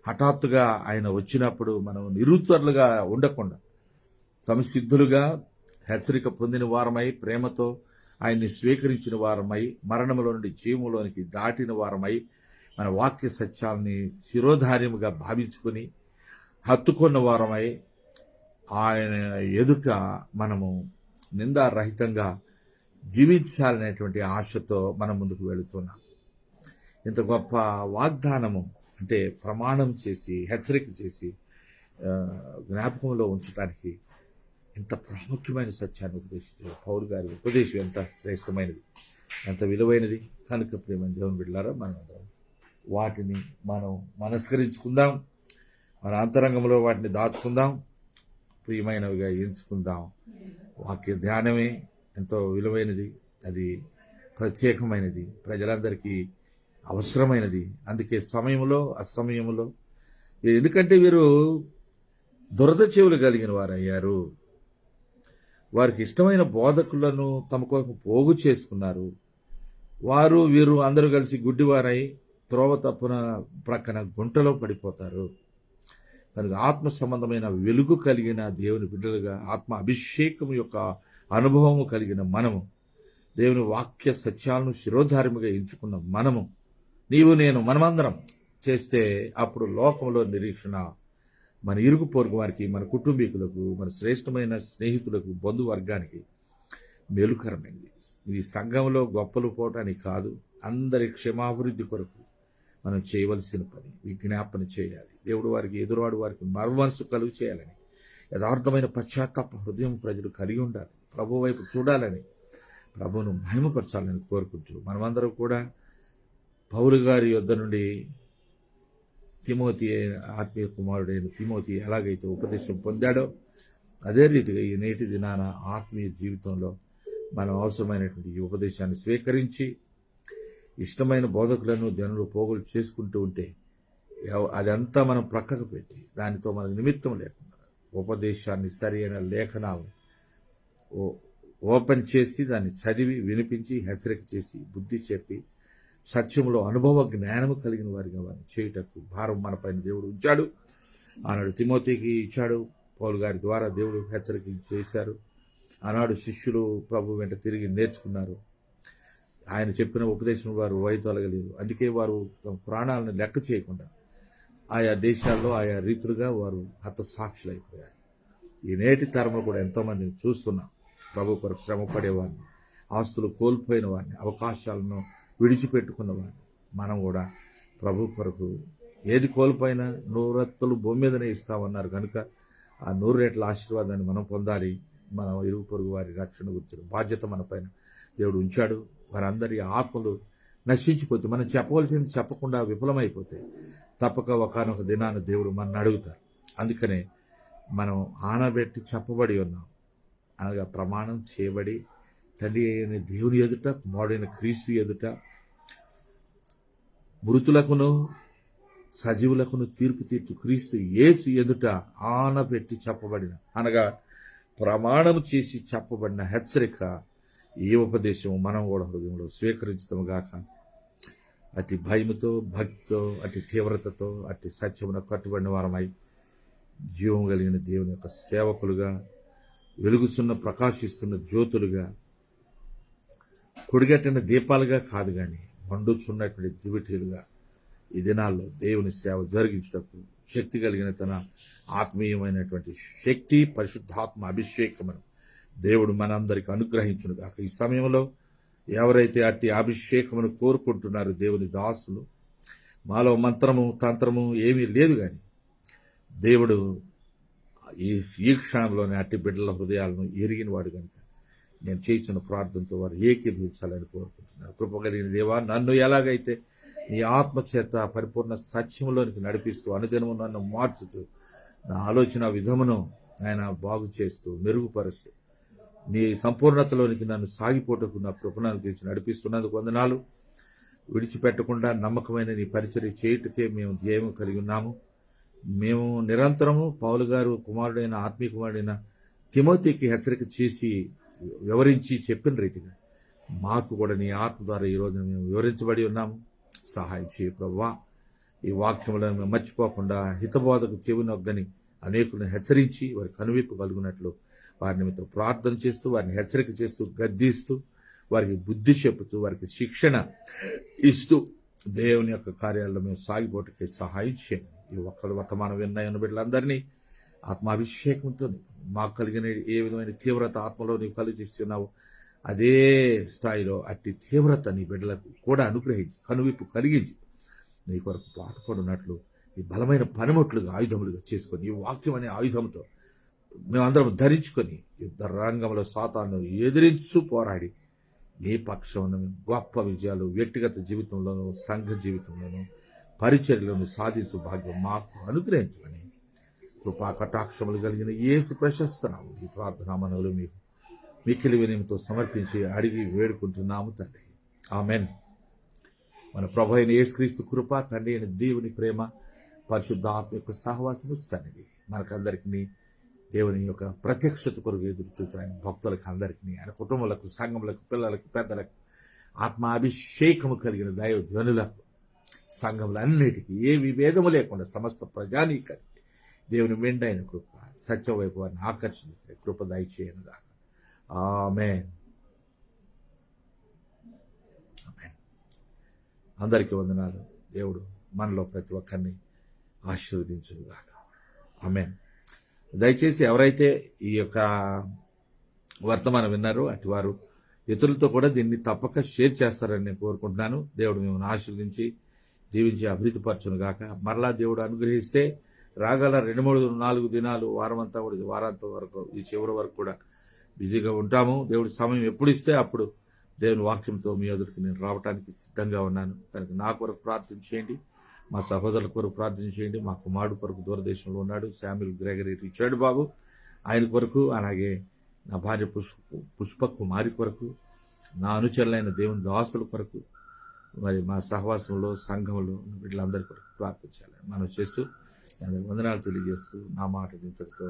హఠాత్తుగా ఆయన వచ్చినప్పుడు మనం నిరుత్తరులుగా ఉండకుండా సంసిద్ధులుగా హెచ్చరిక పొందిన వారమై, ప్రేమతో ఆయన్ని స్వీకరించిన వారమై, మరణంలో నుండి జీవంలోనికి దాటిన వారమై, మన వాక్య సత్యాలని శిరోధార్యముగా భావించుకొని హత్తుకున్న వారమై ఆయన ఎదుట మనము నిందారహితంగా జీవించాలనేటువంటి ఆశతో మనం ముందుకు వెళుతున్నాం. ఇంత గొప్ప వాగ్దానము అంటే ప్రమాణం చేసి హెచ్చరిక చేసి జ్ఞాపకంలో ఉంచడానికి ఎంత ప్రాముఖ్యమైన సత్యాన్ని ఉపదేశించారు. పౌలు గారి ఉపదేశం ఎంత శ్రేష్టమైనది, ఎంత విలువైనది. కనుక ప్రియమైన దేవుని బిడ్డలారా, మనం వాటిని మనం మనస్కరించుకుందాం, మన అంతరంగంలో వాటిని దాచుకుందాం, ప్రియమైనవిగా ఎంచుకుందాం. వాక్య ధ్యానమే ఎంతో విలువైనది, అది ప్రత్యేకమైనది, ప్రజలందరికీ అవసరమైనది. అందుకే సమయంలో అసమయంలో, ఎందుకంటే వీరు దురద చెవులు కలిగిన వారయ్యారు. వారికి ఇష్టమైన బోధకులను తమ కొరకు పోగు చేసుకున్నారు. వారు వీరు అందరూ కలిసి గుడ్డివారై త్రోవ తప్పున ప్రక్కన గుంటలో పడిపోతారు. కనుక ఆత్మ సంబంధమైన వెలుగు కలిగిన దేవుని బిడ్డలుగా, ఆత్మ అభిషేకం యొక్క అనుభవము కలిగిన మనము, దేవుని వాక్య సత్యాలను శిరోధార్యముగా ఎంచుకున్న మనము, నీవు నేను మనమందరం చేస్తే అప్పుడు లోకంలో నిరీక్షణ మన ఇరుగు పొరుగు వారికి, మన కుటుంబీకులకు, మన శ్రేష్టమైన స్నేహితులకు, బంధువర్గానికి మేలుకరమైంది. ఇది సంఘంలో గొప్పలు పోవటానికి కాదు, అందరి క్షేమాభివృద్ధి కొరకు మనం చేయవలసిన పని. విజ్ఞాపన చేయాలి. దేవుడు వారికి, ఎదురువాడు వారికి మరుమనసు కలుగు చేయాలని, యథార్థమైన పశ్చాత్తాప హృదయం ప్రజలు కలిగి ఉండాలి, ప్రభు వైపు చూడాలని, ప్రభువును మహిమపరచాలని కోరుకుంటూ మనమందరం కూడా పౌలు గారి యొద్ద నుండి తిమోతి, ఆత్మీయ కుమారుడైన తిమోతి ఎలాగైతే ఉపదేశం పొందాడో అదే రీతిగా ఈ నేటి దినాన ఆత్మీయ జీవితంలో మనం అవసరమైనటువంటి ఈ ఉపదేశాన్ని స్వీకరించి ఇష్టమైన బోధకులను జనులు పోగులు చేసుకుంటూ ఉంటే అదంతా మనం ప్రక్కకు పెట్టి దానితో మనకు నిమిత్తం లేకుండా ఉపదేశాన్ని సరి అయిన లేఖనాలు ఓపెన్ చేసి దాన్ని చదివి వినిపించి హెచ్చరిక చేసి బుద్ధి చెప్పి సత్యంలో అనుభవ జ్ఞానము కలిగిన వారిగా వారిని చేయుటకు భారం మన పైన దేవుడు ఉంచాడు. ఆనాడు తిమోతికి ఇచ్చాడు, పౌలు గారి ద్వారా దేవుడు హెచ్చరిక చేశారు. ఆనాడు శిష్యులు ప్రభు వెంట తిరిగి నేర్చుకున్నారు. ఆయన చెప్పిన ఉపదేశం వారు వైదొలగలేదు. అందుకే వారు తమ ప్రాణాలను లెక్క చేయకుండా ఆయా దేశాల్లో ఆయా రీతులుగా వారు హతసాక్షులైపోయారు. ఈ నేటి తరంలో కూడా ఎంతోమందిని చూస్తున్నాం. ప్రభు కొరకు శ్రమ పడేవారిని, ఆస్తులు కోల్పోయిన వారిని, అవకాశాలను విడిచిపెట్టుకున్న వారిని. మనం కూడా ప్రభు కొరకు ఏది కోల్పోయినా 100 రెట్లు భూమి మీదనే ఇస్తామన్నారు కనుక ఆ 100 రెట్ల ఆశీర్వాదాన్ని మనం పొందాలి. మనం ఇరుగు పొరుగు వారి రక్షణ గురించిన బాధ్యత మన పైన దేవుడు ఉంచాడు. వారందరి ఆత్మలు నశించిపోతే, మనం చెప్పవలసింది చెప్పకుండా విఫలమైపోతే తప్పక ఒకానొక దినాన దేవుడు మనల్ని అడుగుతారు. అందుకనే మనం ఆనబెట్టి చెప్పబడి ఉన్నాం, అనగా ప్రమాణం చేయబడి తండ్రి అయిన దేవుని ఎదుట, కుమారుడైన క్రీస్తు ఎదుట, మృతులకును సజీవులకును తీర్పు తీర్చు క్రీస్తు యేసు ఎదుట ఆనబెట్టి చెప్పబడిన, అనగా ప్రమాణం చేసి చెప్పబడిన హెచ్చరిక, ఈ ఉపదేశం మనం కూడా హృదయంలో స్వీకరించడం గాక. అట్టి భయముతో, భక్తితో, అట్టి తీవ్రతతో, అట్టి సత్యమున కట్టుబడిన వారమై జీవం కలిగిన దేవుని యొక్క సేవకులుగా, వెలుగుచున్న ప్రకాశిస్తున్న జ్యోతులుగా, కొడిగట్టిన దీపాలుగా కాదు కానీ మండుచున్నటువంటి దివిటీలుగా ఈ దినాల్లో దేవుని సేవ జరిగించుటకు శక్తి కలిగిన తన ఆత్మీయమైనటువంటి శక్తి, పరిశుద్ధాత్మ అభిషేకమును దేవుడు మనందరికీ అనుగ్రహించును గాక. ఈ సమయంలో ఎవరైతే అట్టి అభిషేకమును కోరుకుంటున్నారో దేవుని దాసులు, మాలో మంత్రము తంత్రము ఏమీ లేదు కానీ దేవుడు ఈ క్షణంలోనే అట్టి బిడ్డల హృదయాలను ఎరిగిన వాడు కనుక నేను చేయించిన ప్రార్థనతో వారు ఏకీభవించాలని కోరుకుంటున్నారు. కృప కలిగిన దేవా, నన్ను ఎలాగైతే నీ ఆత్మ చేత పరిపూర్ణ సత్యంలోనికి నడిపిస్తూ అనుదినము నన్ను మార్చుతూ నా ఆలోచన విధమును ఆయన బాగు చేస్తూ మెరుగుపరుస్తూ నీ సంపూర్ణతలోనికి నన్ను సాగిపోటకు నా కృపను గురించి నడిపిస్తున్నందుకు వందనాలు. విడిచిపెట్టకుండా నమ్మకమైన నీ పరిచర్య చేయుటకే మేము ధ్యేయం కలిగి ఉన్నాము. మేము నిరంతరము పౌలు గారు కుమారుడైన, ఆత్మీయ కుమారుడైన తిమోతికి హెచ్చరిక చేసి వివరించి చెప్పిన రీతిగా మాకు కూడా నీ ఆత్మ ద్వారా ఈరోజు మేము వివరించబడి ఉన్నాము. సహాయం చేయ ప్రభువా. ఈ వాక్యములను మేము మర్చిపోకుండా హితబోధకు చెవినొగ్గని అనేకులను హెచ్చరించి వారి కనువిప్పు కలుగునట్లు వారి నిమిత్తం ప్రార్థన చేస్తూ, వారిని హెచ్చరిక చేస్తూ, గద్దిస్తూ, వారికి బుద్ధి చెప్పుతూ, వారికి శిక్షణ ఇస్తూ దేవుని యొక్క కార్యాల్లో మేము సాగిపోటుకే సహాయం చేయండి. ఈ ఒక్కరు వర్తమానం విన్న బిడ్డలందరినీ ఆత్మాభిషేకంతో మాకు కలిగిన ఏ విధమైన తీవ్రత ఆత్మలో నీవు కలిగిస్తున్నావు అదే స్థాయిలో అట్టి తీవ్రత నీ బిడ్డలకు కూడా అనుగ్రహించి, కనువిప్పు కలిగించి నీ కొరకు పాటుపడినట్లు ఈ బలమైన పనిముట్లుగా ఆయుధములుగా చేసుకొని ఈ వాక్యం అనే ఆయుధంతో మేమందరం ధరించుకొని యుద్ధ రంగంలో సాతాను ఎదిరించు పోరాడి నీ పక్షంలో గొప్ప విజయాలు వ్యక్తిగత జీవితంలోనూ సంఘ జీవితంలోనూ పరిచర్యలను సాధించు భాగ్యం మాకు అనుగ్రహించమని కృపా కటాక్షములు కలిగిన యేసు ప్రశస్తనాము ఈ ప్రార్థనా మనవులు మీకు మిక్కిలి వినయంతో సమర్పించి అడిగి వేడుకుంటున్నాము తండ్రి. ఆమెన్. మన ప్రభు అయిన యేసుక్రీస్తు కృప, తండ్రి అయిన దేవుని ప్రేమ, పరిశుద్ధ ఆత్మ యొక్క సహవాసము సన్నిధి మనకందరికీ దేవుని యొక్క ప్రత్యక్షత కొరకు ఎదురు చూచు ఆయన భక్తులకు అందరికీ, ఆయన కుటుంబాలకు, సంఘములకు, పిల్లలకు, పెద్దలకు, ఆత్మాభిషేకము కలిగిన దైవ ధ్వనులకు, సంఘములన్నిటికీ ఏ విభేదము లేకుండా సమస్త ప్రజానీకానికి దేవుని మెండైన కృప సత్యం వైపు వారిని ఆకర్షించే కృప దయచేయనుగా. ఆమేన్. అందరికీ వందనాలు. దేవుడు మనలో ప్రతి ఒక్కరిని ఆశీర్వదించుగాక. ఆమేన్. దయచేసి ఎవరైతే ఈ యొక్క వర్తమానం విన్నారో అటు వారు ఇతరులతో కూడా దీన్ని తప్పక షేర్ చేస్తారని నేను కోరుకుంటున్నాను. దేవుడు మిమ్మల్ని ఆశీర్వదించి దీవించి అభివృద్ధిపరచును గాక. మరలా దేవుడు అనుగ్రహిస్తే రాగల 2-3-4 దినాలు వారమంతా కూడా వారాంతం వరకు ఈ చివరి వరకు కూడా బిజీగా ఉంటాము. దేవుడి సమయం ఎప్పుడు ఇస్తే అప్పుడు దేవుని వాక్యంతో మీ ఎదుటికి నేను రావడానికి సిద్ధంగా ఉన్నాను. కనుక నా కొరకు ప్రార్థన చేయండి, మా సహోదరుల కొరకు ప్రార్థన చేయండి. మా కుమారుడు కొరకు దూరదేశంలో ఉన్నాడు శామ్యుల్ గ్రెగరీ రిచర్డ్ బాబు, ఆయన కొరకు, అలాగే నా భార్య పుష్ప కుమారి కొరకు, నా అనుచరులైన దేవుని దాసుల కొరకు, మరి మా సహవాసంలో సంఘంలో వీళ్ళందరి కొరకు ప్రార్థించాలి మనం చేస్తూ అందరికి వందనాలు తెలియజేస్తూ నా మాట ఇంతటితో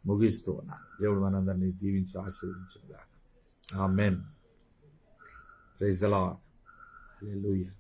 ముగిస్తూ ఉన్నాను. దేవుడు మనందరినీ దీవించి ఆశీర్వదించుగాక. ఆమేన్. Praise the Lord. హల్లెలూయా.